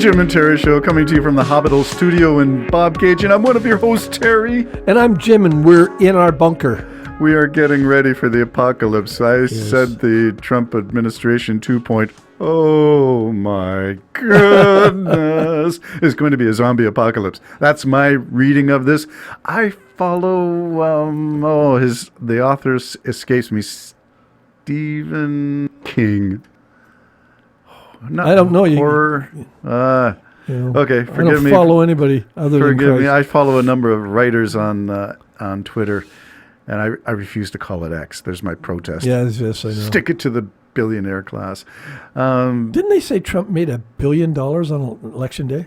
Jim and Terry Show, coming to you from the Hobbitable Studio in Bob Cage, and I'm one of your hosts, Terry. And I'm Jim, and we're in our bunker. We are getting ready for the apocalypse. I said the Trump administration 2.0. Oh my goodness. It's going to be a zombie apocalypse. That's my reading of this. I follow, the author escapes me, Stephen King. I don't know. Horror. Okay, forgive me. I don't follow anybody other than Christ. Forgive me. I follow a number of writers on Twitter, and I refuse to call it X. There's my protest. Yes, I know. Stick it to the billionaire class. Didn't they say Trump made $1 billion on election day?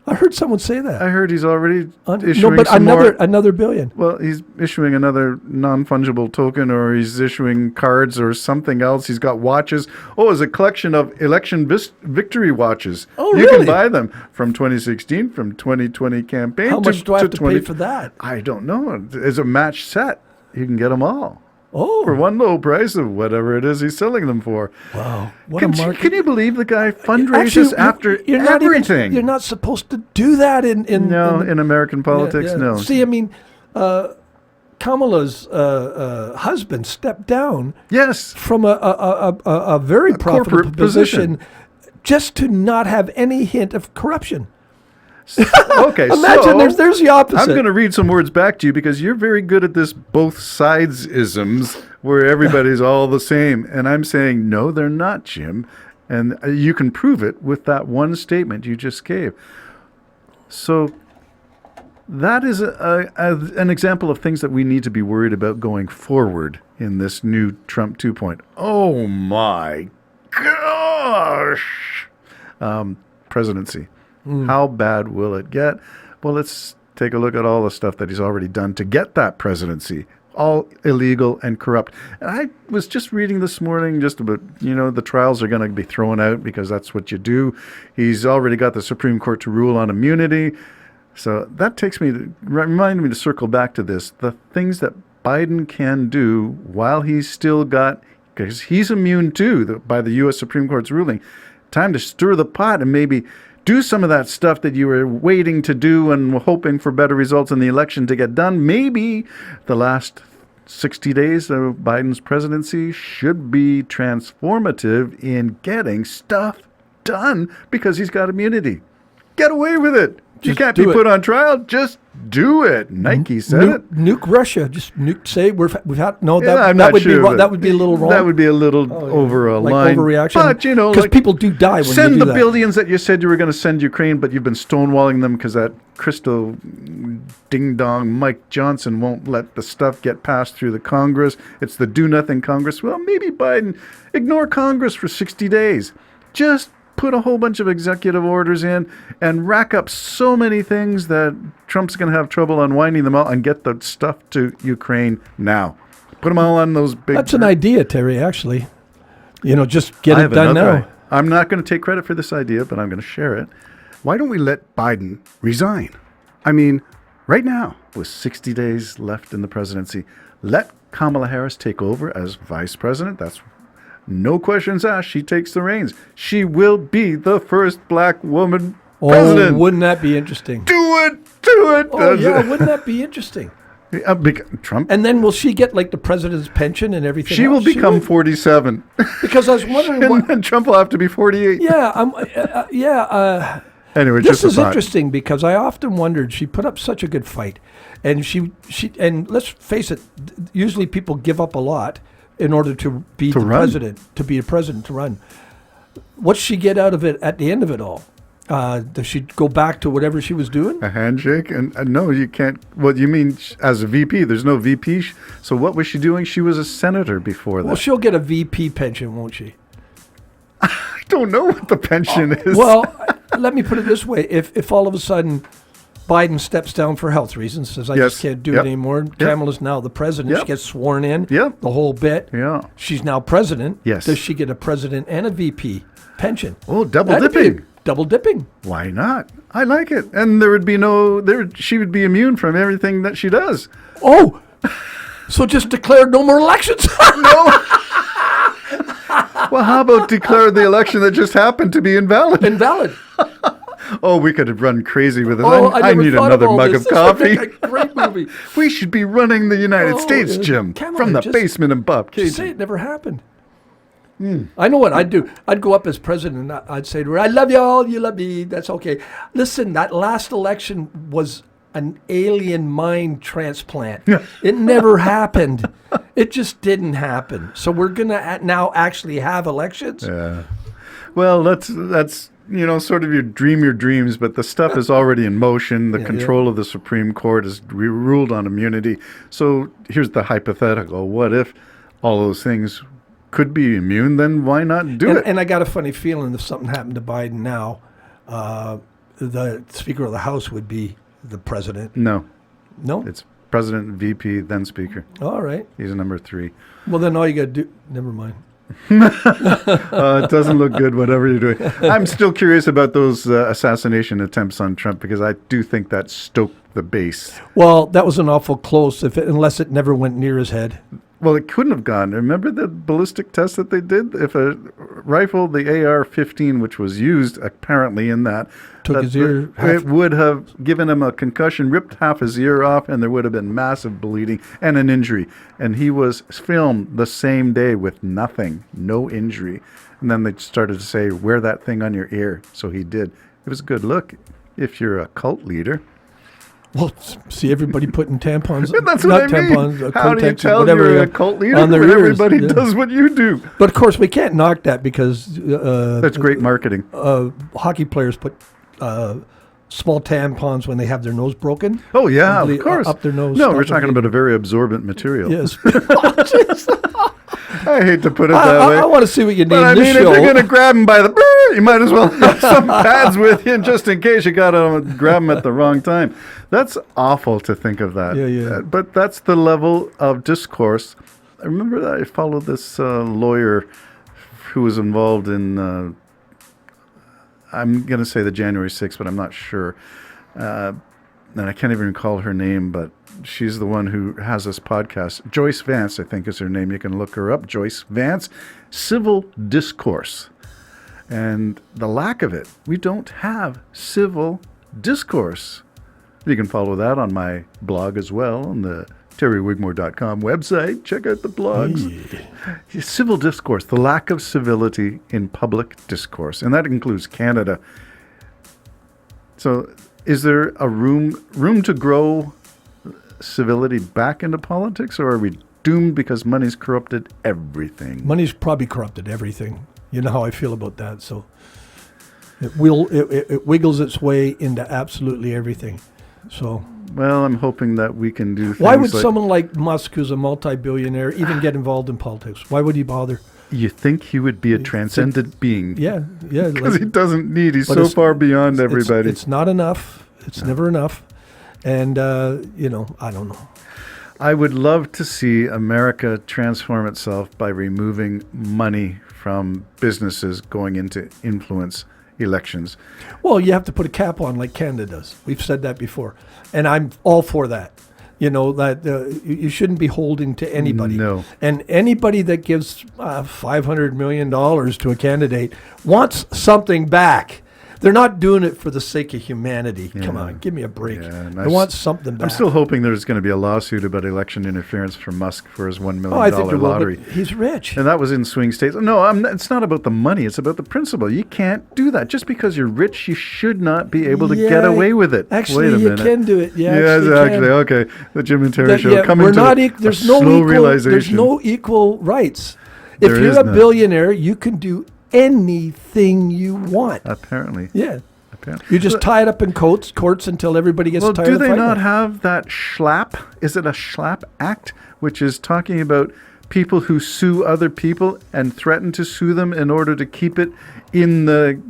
I heard someone say that. I heard he's already issuing another billion. Well, he's issuing another non-fungible token, or he's issuing cards or something else. He's got watches. Oh, it's a collection of election victory watches. Oh, you really? can buy them from 2016, from 2020 campaign. How much do I have to pay for that? I don't know. It's a match set. You can get them all. Oh. For one low price of whatever it is he's selling them for. Wow. Can you believe the guy fundraises after everything? You're not supposed to do that in American politics, no. See, I mean, Kamala's husband stepped down from a very profitable position just to not have any hint of corruption. Okay, imagine there's the opposite. I'm going to read some words back to you because you're very good at this both sides isms where everybody's all the same. And I'm saying, no, they're not, Jim. And you can prove it with that one statement you just gave. So that is an example of things that we need to be worried about going forward in this new Trump 2.0. Oh, my gosh. Presidency. How bad will it get? Well, let's take a look at all the stuff that he's already done to get that presidency. All illegal and corrupt. And I was just reading this morning just about, the trials are going to be thrown out because that's what you do. He's already got the Supreme Court to rule on immunity. So that reminded me to circle back to this. The things that Biden can do while he's still got, because he's immune too by the U.S. Supreme Court's ruling. Time to stir the pot and maybe do some of that stuff that you were waiting to do and hoping for better results in the election to get done. Maybe the last 60 days of Biden's presidency should be transformative in getting stuff done because he's got immunity. Get away with it. You can't be put on trial. Just do it. Nike said it. Nuke Russia. Just say we've had no. I'm not sure. That would be a little wrong. That would be a little over a line. Overreaction. But because people do die when you do that. Send the billions that you said you were going to send Ukraine, but you've been stonewalling them because that Crystal Ding Dong Mike Johnson won't let the stuff get passed through the Congress. It's the do nothing Congress. Well, maybe Biden ignore Congress for 60 days. Just put a whole bunch of executive orders in and rack up so many things that Trump's going to have trouble unwinding them all and get the stuff to Ukraine now. Put them all on those big... That's an idea, Terry, actually. Just get it done now. I'm not going to take credit for this idea, but I'm going to share it. Why don't we let Biden resign? I mean, right now, with 60 days left in the presidency, let Kamala Harris take over as vice president. That's no questions asked. She takes the reins. She will be the first black woman president. Oh, wouldn't that be interesting? Do it. Oh, yeah, wouldn't that be interesting? Trump. And then will she get like the president's pension and everything? She will become 47. Because I was wondering, and Trump will have to be 48. Yeah, Anyway, this is interesting because I often wondered. She put up such a good fight, and she and let's face it, usually people give up a lot in order to be the president, to run. What's she get out of it at the end of it all? Does she go back to whatever she was doing? A handshake? And no, you can't. What you mean as a VP? There's no VP. So what was she doing? She was a senator before that. Well, she'll get a VP pension, won't she? I don't know what the pension is. Well, let me put it this way. If all of a sudden Biden steps down for health reasons, says I just can't do it anymore. Kamala's now the president. She gets sworn in. The whole bit. She's now president. Yes. Does she get a president and a VP pension? Oh, dipping. Double dipping. Why not? I like it. And there would be she would be immune from everything that she does. Oh, so just declare no more elections. No. Well, how about declare the election that just happened to be invalid? Invalid. Oh, we could have run crazy with this. Oh, I never need thought another of all mug this. of This coffee. would make a great movie. We should be running the United Oh, States, yeah. Jim, Come from on, the just- basement of Bob Just say Cajun. it never happened. I know what I'd do. I'd go up as president and I'd say to her, I love you all, you love me, that's okay. Listen, that last election was an alien mind transplant. It never happened. It just didn't happen. So we're going to now actually have elections? Yeah. Well, that's sort of your dreams, but the stuff is already in motion. The control of the Supreme Court is ruled on immunity. So here's the hypothetical. What if all those things could be immune? Then why not do it? And I got a funny feeling if something happened to Biden now, the Speaker of the House would be the president. No. No? It's President, VP, then Speaker. All right. He's number 3. Well, then all you got to do, never mind. It doesn't look good, whatever you're doing. I'm still curious about those assassination attempts on Trump because I do think that stoked the base. Well, that was an awful close, unless it never went near his head. Well, it couldn't have gone. Remember the ballistic test that they did? If a rifle, the AR-15, which was used apparently in that, Took his ear it would have given him a concussion, ripped half his ear off, and there would have been massive bleeding and an injury. And he was filmed the same day with nothing, no injury. And then they started to say, wear that thing on your ear. So he did. It was a good look if you're a cult leader. Well, see everybody putting tampons, That's not what I mean. tampons, How do you Kotex, tell whatever, you're a cult leader on their when ears, everybody yeah. does what you do? But of course, we can't knock that because That's great marketing. hockey players put small tampons when they have their nose broken. Oh, yeah, Ugly, of course. up their nose, No, we're stuff talking like- about a very absorbent material. Yes. I hate to put it that way. I want to see what you But name I mean, this if show. you're going to grab him by the you might as well have some pads with you just in case you got to grab him at the wrong time. That's awful to think of that. Yeah. But that's the level of discourse. I remember that I followed this lawyer who was involved in, I'm going to say the January 6th, but I'm not sure. And I can't even recall her name, but she's the one who has this podcast. Joyce Vance, I think is her name. You can look her up. Joyce Vance, Civil Discourse. And the lack of it. We don't have civil discourse. You can follow that on my blog as well, on the terrywigmore.com website. Check out the blogs. Civil discourse, the lack of civility in public discourse. And that includes Canada. So is there a room to grow civility back into politics, or are we doomed because money's corrupted everything? Money's probably corrupted everything. You know how I feel about that. So it wiggles its way into absolutely everything. So Well, I'm hoping that we can do things why would like, someone like Musk, who's a multi-billionaire, even get involved in politics? Why would he bother? you think he would be a transcendent being? Yeah. Because he doesn't need. He's But so it's- far beyond everybody. It's not enough. It's never enough. And, I don't know. I would love to see America transform itself by removing money from businesses going into influence elections. Well, you have to put a cap on like Canada does. We've said that before. And I'm all for that. You know, that you shouldn't be holding to anybody. No. And anybody that gives $500 million to a candidate wants something back. They're not doing it for the sake of humanity. Come on, give me a break. Yeah, and They want something back. I'm still hoping there's going to be a lawsuit about election interference from Musk for his $1 I think million there will, lottery. but he's rich. And that was in swing states. No, it's not about the money. It's about the principle. You can't do that. Just because you're rich, you should not be able to get away with it. Actually, Wait a you minute. can do it. Yeah, Yes, you actually, can. okay. The Jim and Terry That- show yeah, coming we're to not a there's slow no equal, realization. There's no equal rights. There If you're is a none. billionaire, you can do anything you want. Apparently. Yeah. Apparently. You just tie it up in courts until everybody gets Well, tired do of they fighting not it. have that SHLAP? Is it a SHLAP Act, which is talking about people who sue other people and threaten to sue them in order to keep it in the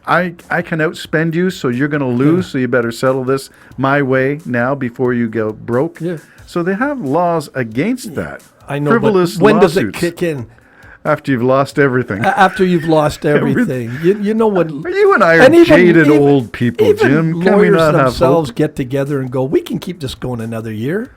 I can outspend you, so you're going to lose, so you better settle this my way now before you go broke. Yeah. So they have laws against that. I know, Frivolous but when does it lawsuits kick in? after you've lost everything? After you've lost everything. You know what? You and I are and jaded old people, even Jim. Can we lawyers not have themselves hope? get together and go, we can keep this going another year.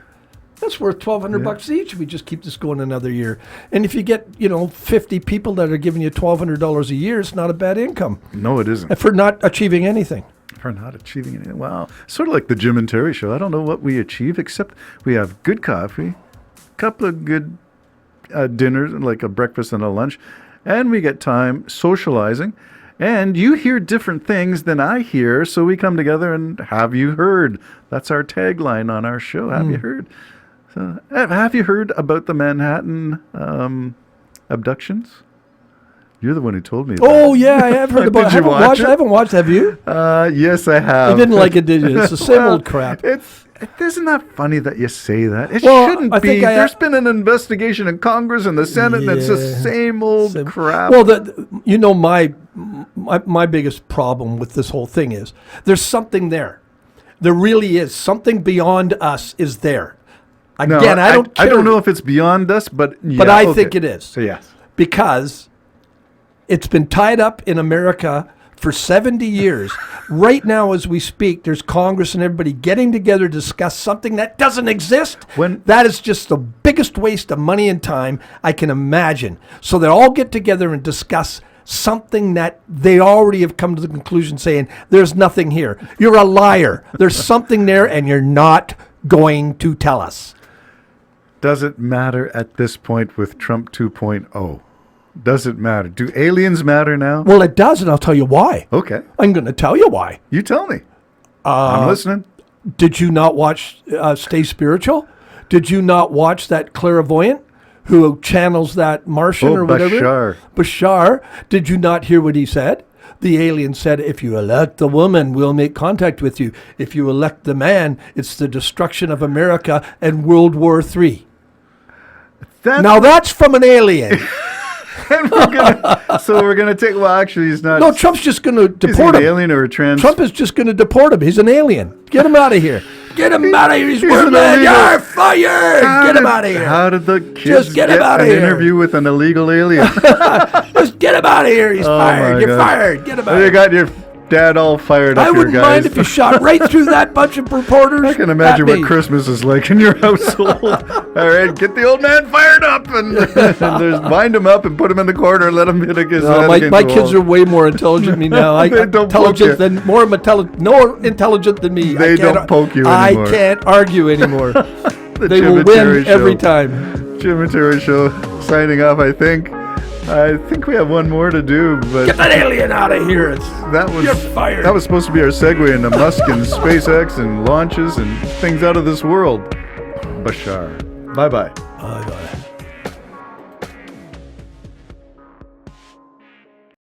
That's worth $1,200 each. We just keep this going another year. And if you get, 50 people that are giving you $1,200 a year, it's not a bad income. No, it isn't. For not achieving anything. For not achieving anything. Wow. Sort of like the Jim and Terry show. I don't know what we achieve, except we have good coffee, a couple of good dinners, like a breakfast and a lunch, and we get time socializing. And you hear different things than I hear, so we come together and have you heard? That's our tagline on our show. Have you heard? So, have you heard about the Manhattan abductions? You're the one who told me that. Oh, yeah, I have heard about it. I haven't watched. Have you? Yes, I have. You didn't like it, did you? It's the same old crap. Isn't that funny that you say that? It shouldn't be. There's been an investigation in Congress and the Senate, and it's the same old crap. Well, my biggest problem with this whole thing is there's something there. There really is. Something beyond us is there. Again, I don't care. I don't know if it's beyond us, but I think it is. So yes. Because it's been tied up in America for 70 years. Right now, as we speak, there's Congress and everybody getting together to discuss something that doesn't exist. That is just the biggest waste of money and time I can imagine. So they all get together and discuss something that they already have come to the conclusion saying, there's nothing here. You're a liar. There's something there, and you're not going to tell us. Does it matter at this point with Trump 2.0? Does it matter? Do aliens matter now? Well, it does, and I'll tell you why. Okay. I'm going to tell you why. You tell me. I'm listening. Did you not watch Stay Spiritual? Did you not watch that clairvoyant who channels that Martian or whatever? Bashar. Did you not hear what he said? The alien said, if you elect the woman, we'll make contact with you. If you elect the man, it's the destruction of America and World War III. That's from an alien. And we're gonna take. Well, actually, he's not. No, Trump's just going to deport him. Is he an alien or a trans? Trump is just going to deport him. He's an alien. Get him out of here. Get him out of here. He's worthless. You're fired. Get him out of here. How did the kids just get him out of here. Interview with an illegal alien? Just get him out of here. He's fired. You're fired. Get him out of here. You got your dad all fired up here, guys. I wouldn't mind if you shot right through that bunch of reporters. I can imagine what Christmas is like in your household. All right, get the old man fired up and wind him up and put him in the corner and let him hit his head. My kids are way more intelligent than me now. They don't poke you. More intelligent than me. They don't poke you anymore. I can't argue anymore. They will win every time. Jim and Terry Show signing off, I think. I think we have one more to do, but get that alien out of here! You're fired. That was supposed to be our segue into Musk and SpaceX and launches and things out of this world. Bashar. Bye-bye. Bye-bye.